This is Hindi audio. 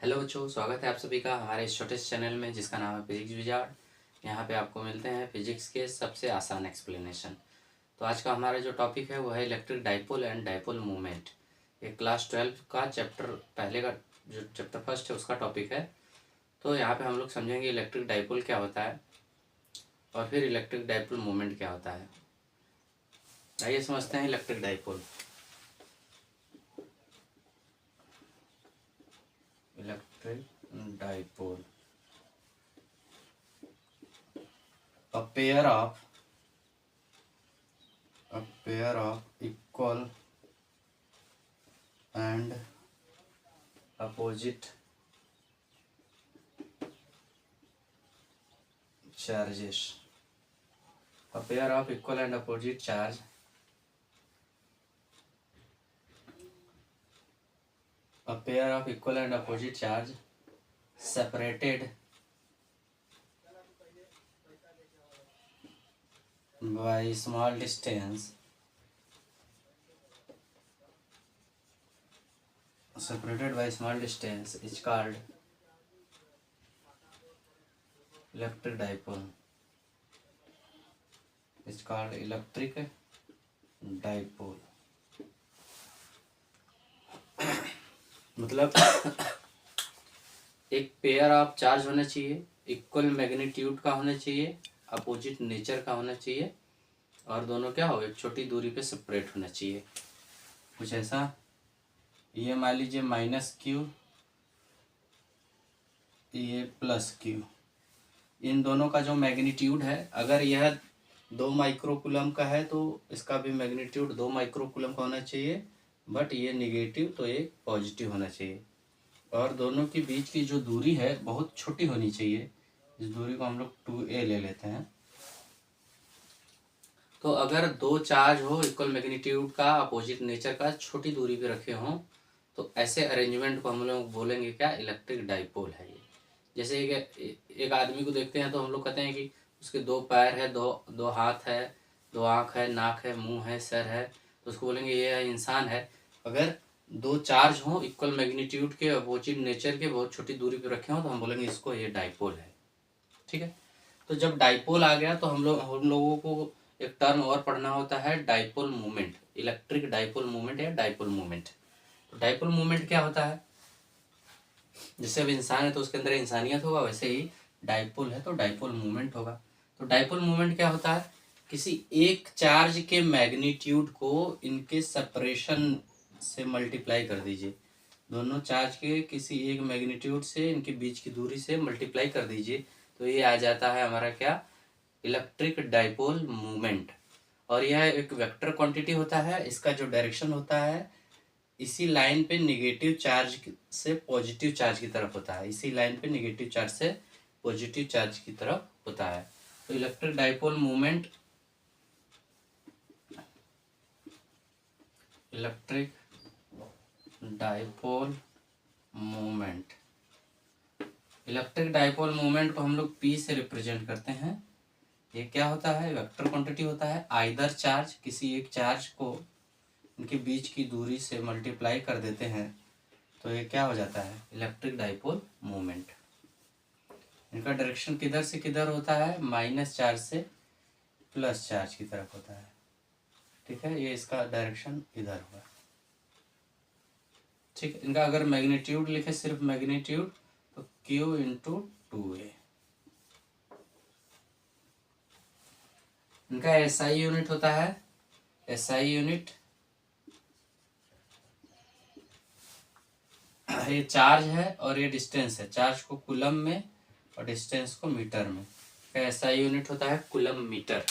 हेलो बच्चों, स्वागत है आप सभी का हमारे इस छोटे से चैनल में जिसका नाम है फिजिक्स विजार्ड। यहाँ पे आपको मिलते हैं फिजिक्स के सबसे आसान एक्सप्लेनेशन। तो आज का हमारा जो टॉपिक है वो है electric dipole and dipole movement. ये क्लास 12 का चैप्टर पहले का जो चैप्टर फर्स्ट है उसका टॉपिक है। तो यहाँ पे हम लोग समझेंगे इलेक्ट्रिक डाइपोल क्या होता है और फिर इलेक्ट्रिक डाइपोल मूवमेंट क्या होता है। आइए समझते हैं electric dipole. Electric dipole, a pair of equal and opposite charges. A pair of equal and opposite charge separated by small distance is called electric dipole. मतलब एक पेयर ऑफ चार्ज होना चाहिए, इक्वल मैग्नीट्यूड का होना चाहिए, अपोजिट नेचर का होना चाहिए और दोनों क्या हो, एक छोटी दूरी पे सेपरेट होना चाहिए। कुछ ऐसा, ये मान लीजिए -q, ये +q। इन दोनों का जो मैग्नीट्यूड है, अगर यह 2 माइक्रोकूलम का है तो इसका भी मैग्नीट्यूड 2 माइक्रोकूलम का होना चाहिए, बट ये निगेटिव तो ये पॉजिटिव होना चाहिए। और दोनों के बीच की जो दूरी है बहुत छोटी होनी चाहिए। इस दूरी को हम लोग 2a ले लेते हैं। तो अगर 2 चार्ज हो इक्वल मैग्नीट्यूड का, अपोजिट नेचर का, छोटी दूरी पे रखे हों तो ऐसे अरेंजमेंट को हम लोग बोलेंगे क्या, इलेक्ट्रिक डाइपोल है ये। जैसे एक आदमी को देखते हैं तो हम लोग कहते हैं कि उसके 2 पैर है, दो हाथ है, 2 आँख है, नाक है, मुंह है, सर है, तो उसको बोलेंगे ये इंसान है। अगर 2 चार्ज हों इक्वल मैग्नीट्यूड के, अपोजिट नेचर के, बहुत छोटी दूरी पे रखे हों तो हम बोलेंगे इसको ये डाइपोल है। ठीक है। तो जब डाइपोल आ गया तो हम लोगों को एक टर्म और पढ़ना होता है, dipole movement, electric dipole movement या डाइपोल मूवमेंट। तो डाइपोल मूवमेंट क्या होता है, जैसे अब इंसान है तो उसके अंदर इंसानियत होगा, वैसे ही डाइपोल है तो डाइपोल मूवमेंट होगा। तो डाइपोल मूवमेंट क्या होता है, किसी एक चार्ज के मैग्नीट्यूड को इनके सेपरेशन से मल्टीप्लाई कर दीजिए। दोनों चार्ज के किसी एक मैग्नीट्यूड से इनके बीच की दूरी से मल्टीप्लाई कर दीजिए तो ये आ जाता है हमारा क्या, इलेक्ट्रिक डाइपोल मूवमेंट। और यह एक वेक्टर क्वांटिटी होता है। इसका जो डायरेक्शन होता है इसी लाइन पे निगेटिव चार्ज से पॉजिटिव चार्ज की तरफ होता है, इसी लाइन पे निगेटिव चार्ज से पॉजिटिव चार्ज की तरफ होता है। तो electric dipole movement, electric dipole movement को हम लोग P से रिप्रेजेंट करते हैं। ये क्या होता है, वेक्टर क्वांटिटी होता है। आइदर चार्ज, किसी एक चार्ज को इनके बीच की दूरी से मल्टीप्लाई कर देते हैं तो ये क्या हो जाता है, इलेक्ट्रिक डाइपोल मूवमेंट। इनका डायरेक्शन किधर से किधर होता है, माइनस चार्ज से प्लस चार्ज की तरफ होता है। ठीक है, ये इसका डायरेक्शन इधर हुआ। ठीक है, इनका अगर मैग्नीट्यूड लिखे, सिर्फ मैग्नीट्यूड, तो Q × 2a। इनका SI यूनिट होता है, SI यूनिट, ये चार्ज है और ये डिस्टेंस है। चार्ज को कूलम में और डिस्टेंस को मीटर में। SI यूनिट होता है कूलम मीटर।